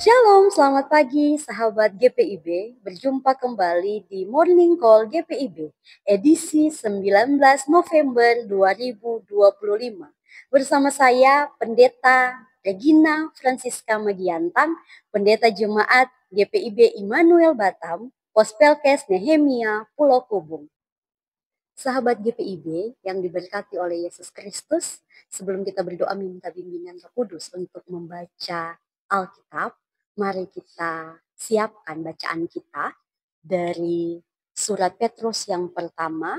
Shalom, selamat pagi sahabat GPIB. Berjumpa kembali di Morning Call GPIB edisi 19 November 2025. Bersama saya Pendeta Regina Francisca Magiantang, Pendeta Jemaat GPIB Immanuel Batam, Pospelkes Nehemia Pulau Kubung. Sahabat GPIB yang diberkati oleh Yesus Kristus, sebelum kita berdoa minta bimbingan Roh Kudus untuk membaca Alkitab, mari kita siapkan bacaan kita dari surat Petrus yang pertama,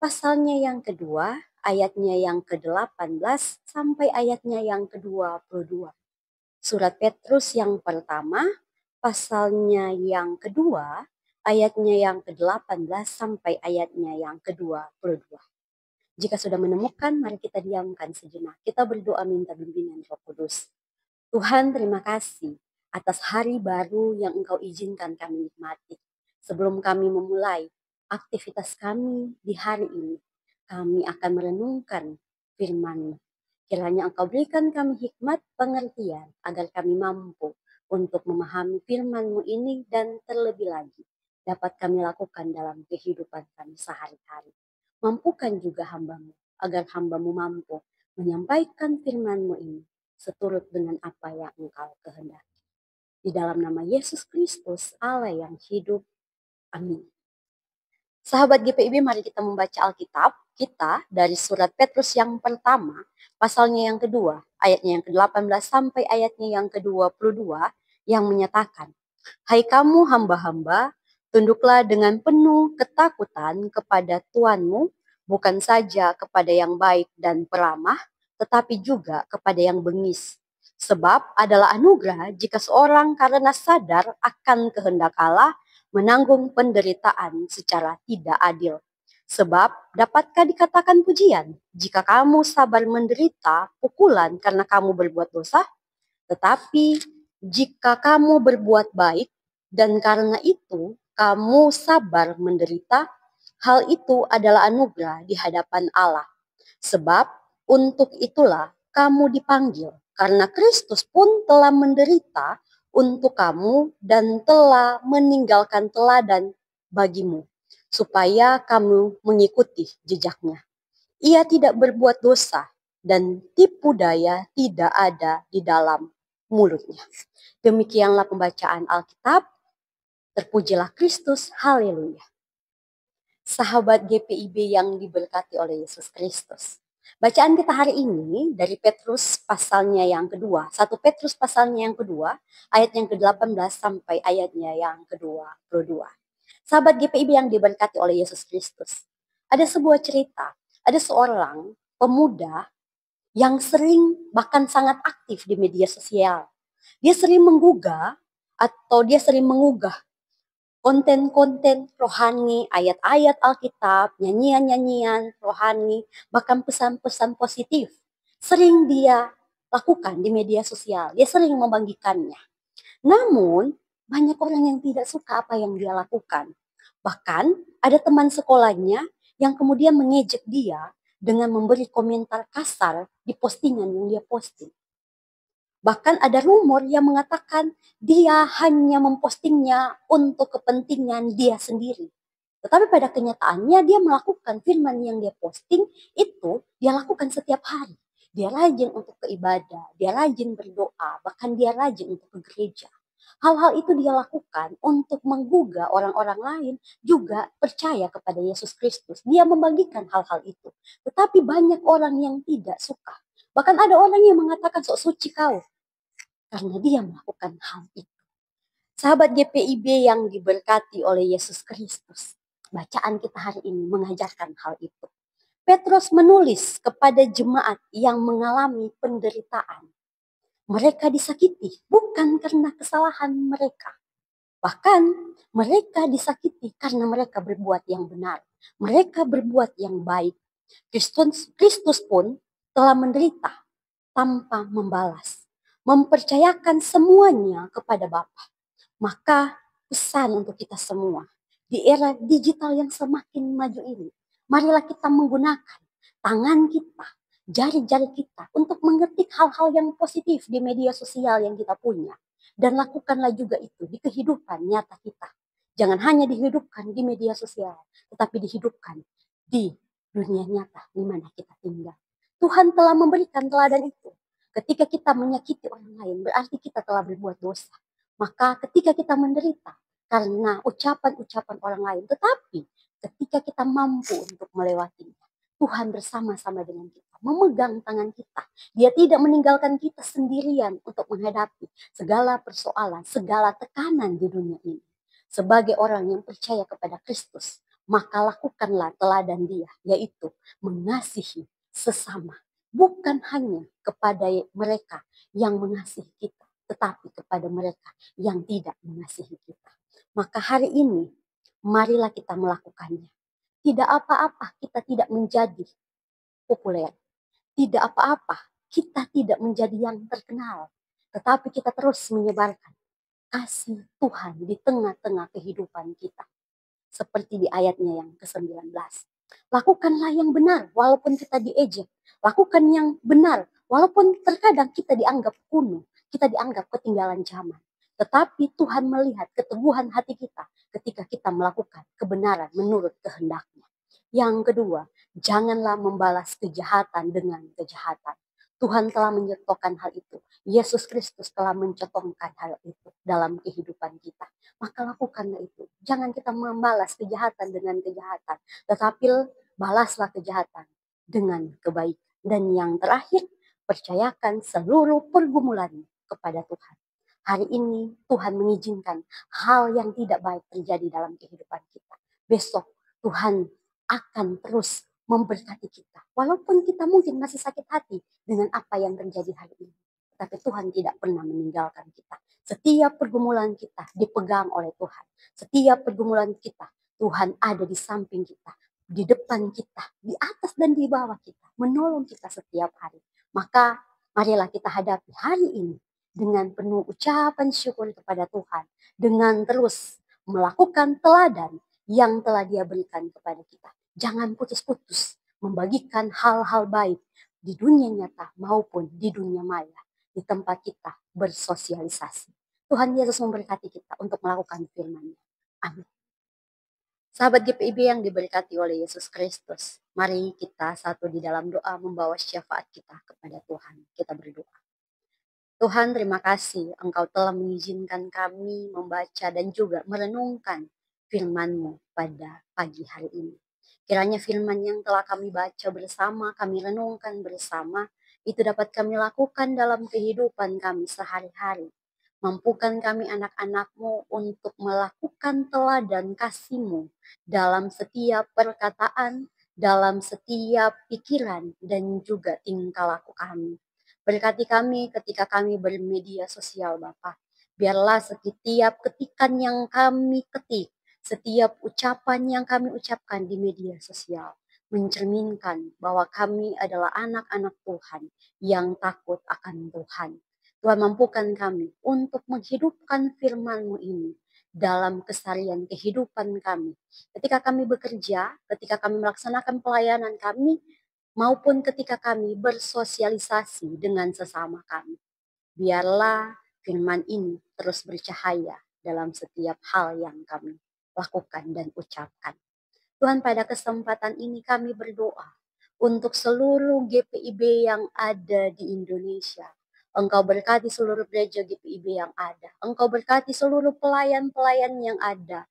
pasalnya yang kedua, ayatnya yang ke-18 sampai ayatnya yang ke-22. Surat Petrus yang pertama, pasalnya yang kedua, ayatnya yang ke-18 sampai ayatnya yang ke-22. Jika sudah menemukan, mari kita diamkan sejenak. Kita berdoa minta bimbingan Roh Kudus. Tuhan, terima kasih atas hari baru yang Engkau izinkan kami nikmati. Sebelum kami memulai aktivitas kami di hari ini, kami akan merenungkan firman-Mu. Kiranya Engkau berikan kami hikmat pengertian agar kami mampu untuk memahami firman-Mu ini dan terlebih lagi dapat kami lakukan dalam kehidupan kami sehari-hari. Mampukan juga hamba-Mu agar hamba-Mu mampu menyampaikan firman-Mu ini seturut dengan apa yang Engkau kehendaki. Di dalam nama Yesus Kristus, Allah yang hidup. Amin. Sahabat GPIB, mari kita membaca Alkitab kita dari surat Petrus yang pertama, pasalnya yang kedua, ayatnya yang ke-18 sampai ayatnya yang ke-22, yang menyatakan, "Hai kamu hamba-hamba, tunduklah dengan penuh ketakutan kepada Tuhanmu, bukan saja kepada yang baik dan peramah, tetapi juga kepada yang bengis. Sebab adalah anugerah jika seorang karena sadar akan kehendak Allah menanggung penderitaan secara tidak adil. Sebab dapatkah dikatakan pujian jika kamu sabar menderita pukulan karena kamu berbuat dosa? Tetapi jika kamu berbuat baik dan karena itu kamu sabar menderita, hal itu adalah anugerah di hadapan Allah. Sebab untuk itulah kamu dipanggil, karena Kristus pun telah menderita untuk kamu dan telah meninggalkan teladan bagimu, supaya kamu mengikuti jejaknya. Ia tidak berbuat dosa dan tipu daya tidak ada di dalam mulutnya." Demikianlah pembacaan Alkitab. Terpujilah Kristus, haleluya. Sahabat GPIB yang diberkati oleh Yesus Kristus. Bacaan kita hari ini dari Petrus pasalnya yang kedua. 1 Petrus pasalnya yang kedua, ayat yang ke-18 sampai ayatnya yang ke-22. Sahabat GPIB yang diberkati oleh Yesus Kristus. Ada sebuah cerita, ada seorang pemuda yang sering bahkan sangat aktif di media sosial. Dia sering menggugah atau dia sering mengunggah konten-konten rohani, ayat-ayat Alkitab, nyanyian-nyanyian rohani, bahkan pesan-pesan positif. Sering dia lakukan di media sosial, dia sering membagikannya. Namun, banyak orang yang tidak suka apa yang dia lakukan. Bahkan, ada teman sekolahnya yang kemudian mengejek dia dengan memberi komentar kasar di postingan yang dia posting. Bahkan ada rumor yang mengatakan dia hanya mempostingnya untuk kepentingan dia sendiri. Tetapi pada kenyataannya dia melakukan firman yang dia posting itu dia lakukan setiap hari. Dia rajin untuk beribadah, dia rajin berdoa, bahkan dia rajin untuk ke gereja. Hal-hal itu dia lakukan untuk menggugah orang-orang lain juga percaya kepada Yesus Kristus. Dia membagikan hal-hal itu. Tetapi banyak orang yang tidak suka. Bahkan ada orang yang mengatakan, "Sok suci kau," karena dia melakukan hal itu. Sahabat GPIB yang diberkati oleh Yesus Kristus, bacaan kita hari ini mengajarkan hal itu. Petrus menulis kepada jemaat yang mengalami penderitaan. Mereka disakiti bukan karena kesalahan mereka. Bahkan mereka disakiti karena mereka berbuat yang benar. Mereka berbuat yang baik. Kristus pun telah menderita tanpa membalas, mempercayakan semuanya kepada Bapa. Maka pesan untuk kita semua di era digital yang semakin maju ini, marilah kita menggunakan tangan kita jari-jari kita untuk mengetik hal-hal yang positif di media sosial yang kita punya. Dan lakukanlah juga itu di kehidupan nyata kita. Jangan hanya dihidupkan di media sosial, tetapi dihidupkan di dunia nyata di mana kita tinggal. Tuhan telah memberikan teladan itu. Ketika kita menyakiti orang lain, berarti kita telah berbuat dosa. Maka ketika kita menderita karena ucapan-ucapan orang lain, tetapi ketika kita mampu untuk melewatinya, Tuhan bersama-sama dengan kita, memegang tangan kita. Dia tidak meninggalkan kita sendirian untuk menghadapi segala persoalan, segala tekanan di dunia ini. Sebagai orang yang percaya kepada Kristus, maka lakukanlah teladan dia, yaitu mengasihi sesama. Bukan hanya kepada mereka yang mengasihi kita, tetapi kepada mereka yang tidak mengasihi kita. Maka hari ini, marilah kita melakukannya. Tidak apa-apa kita tidak menjadi populer. Tidak apa-apa kita tidak menjadi yang terkenal. Tetapi kita terus menyebarkan kasih Tuhan di tengah-tengah kehidupan kita. Seperti di ayatnya yang ke-19. Lakukanlah yang benar walaupun kita diejek. Lakukan yang benar walaupun terkadang kita dianggap kuno. Kita dianggap ketinggalan zaman. Tetapi Tuhan melihat keteguhan hati kita ketika kita melakukan kebenaran menurut kehendaknya. Yang kedua, janganlah membalas kejahatan dengan kejahatan. Tuhan telah menyertakan hal itu. Yesus Kristus telah mencontohkan hal itu dalam kehidupan kita. Maka lakukanlah itu. Jangan kita membalas kejahatan dengan kejahatan. Tetapi balaslah kejahatan dengan kebaikan. Dan yang terakhir, percayakan seluruh pergumulan kepada Tuhan. Hari ini Tuhan mengizinkan hal yang tidak baik terjadi dalam kehidupan kita. Besok Tuhan akan terus memberkati kita. Walaupun kita mungkin masih sakit hati dengan apa yang terjadi hari ini. Tapi Tuhan tidak pernah meninggalkan kita. Setiap pergumulan kita dipegang oleh Tuhan. Setiap pergumulan kita, Tuhan ada di samping kita, di depan kita, di atas dan di bawah kita, menolong kita setiap hari. Maka marilah kita hadapi hari ini dengan penuh ucapan syukur kepada Tuhan, dengan terus melakukan teladan yang telah Dia berikan kepada kita. Jangan putus-putus membagikan hal-hal baik di dunia nyata maupun di dunia maya, di tempat kita bersosialisasi. Tuhan Yesus memberkati kita untuk melakukan firman-Nya. Amin. Sahabat GPIB yang diberkati oleh Yesus Kristus, mari kita satu di dalam doa membawa syafaat kita kepada Tuhan. Kita berdoa. Tuhan, terima kasih Engkau telah mengizinkan kami membaca dan juga merenungkan firman-Mu pada pagi hari ini. Kiranya firman yang telah kami baca bersama, kami renungkan bersama, itu dapat kami lakukan dalam kehidupan kami sehari-hari. Mampukan kami anak-anak-Mu untuk melakukan teladan kasih-Mu dalam setiap perkataan, dalam setiap pikiran, dan juga tingkah laku kami. Berkati kami ketika kami bermedia sosial, Bapa. Biarlah setiap ketikan yang kami ketik, setiap ucapan yang kami ucapkan di media sosial, mencerminkan bahwa kami adalah anak-anak Tuhan yang takut akan Tuhan. Tuhan, mampukan kami untuk menghidupkan firman-Mu ini dalam keseharian kehidupan kami. Ketika kami bekerja, ketika kami melaksanakan pelayanan kami, maupun ketika kami bersosialisasi dengan sesama kami. Biarlah firman ini terus bercahaya dalam setiap hal yang kami lakukan dan ucapkan. Tuhan, pada kesempatan ini kami berdoa untuk seluruh GPIB yang ada di Indonesia. Engkau berkati seluruh gereja GPIB yang ada. Engkau berkati seluruh pelayan-pelayan yang ada.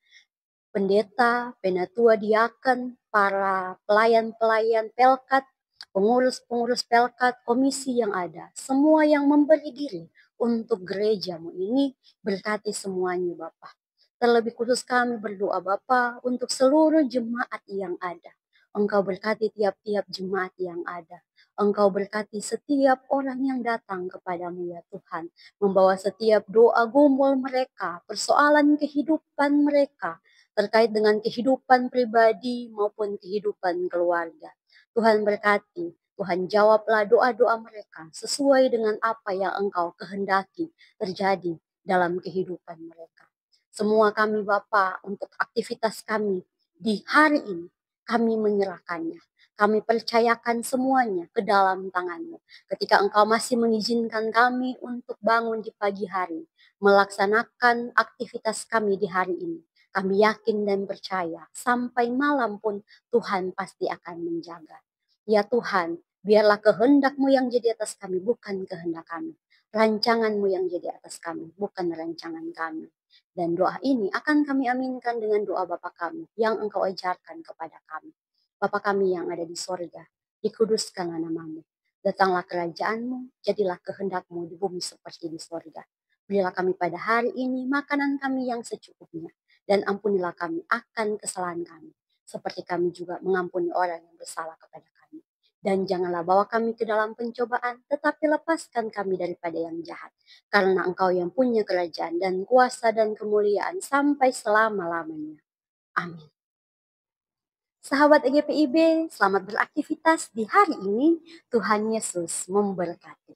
Pendeta, penatua diaken, para pelayan-pelayan pelkat, pengurus-pengurus pelkat, komisi yang ada, semua yang memberi diri untuk gerejamu ini, berkati semuanya Bapa. Terlebih khusus kami berdoa Bapa untuk seluruh jemaat yang ada. Engkau berkati tiap-tiap jemaat yang ada. Engkau berkati setiap orang yang datang kepadamu ya Tuhan. Membawa setiap doa gumul mereka, persoalan kehidupan mereka, terkait dengan kehidupan pribadi maupun kehidupan keluarga. Tuhan berkati, Tuhan jawablah doa-doa mereka sesuai dengan apa yang Engkau kehendaki terjadi dalam kehidupan mereka. Semua kami Bapa untuk aktivitas kami di hari ini, kami menyerahkannya. Kami percayakan semuanya ke dalam tangan-Mu. Ketika Engkau masih mengizinkan kami untuk bangun di pagi hari, melaksanakan aktivitas kami di hari ini, kami yakin dan percaya sampai malam pun Tuhan pasti akan menjaga. Ya Tuhan, biarlah kehendak-Mu yang jadi atas kami, bukan kehendak kami. Rancangan-Mu yang jadi atas kami, bukan rancangan kami. Dan doa ini akan kami aminkan dengan doa Bapa kami yang Engkau ajarkan kepada kami. Bapa kami yang ada di sorga, dikuduskanlah namamu. Datanglah kerajaan-Mu, jadilah kehendak-Mu di bumi seperti di sorga. Berilah kami pada hari ini makanan kami yang secukupnya, dan ampunilah kami akan kesalahan kami, seperti kami juga mengampuni orang yang bersalah kepada kami. Dan janganlah bawa kami ke dalam pencobaan, tetapi lepaskan kami daripada yang jahat. Karena Engkau yang punya kerajaan dan kuasa dan kemuliaan sampai selama-lamanya. Amin. Sahabat EGPIB, selamat beraktivitas di hari ini. Tuhan Yesus memberkati.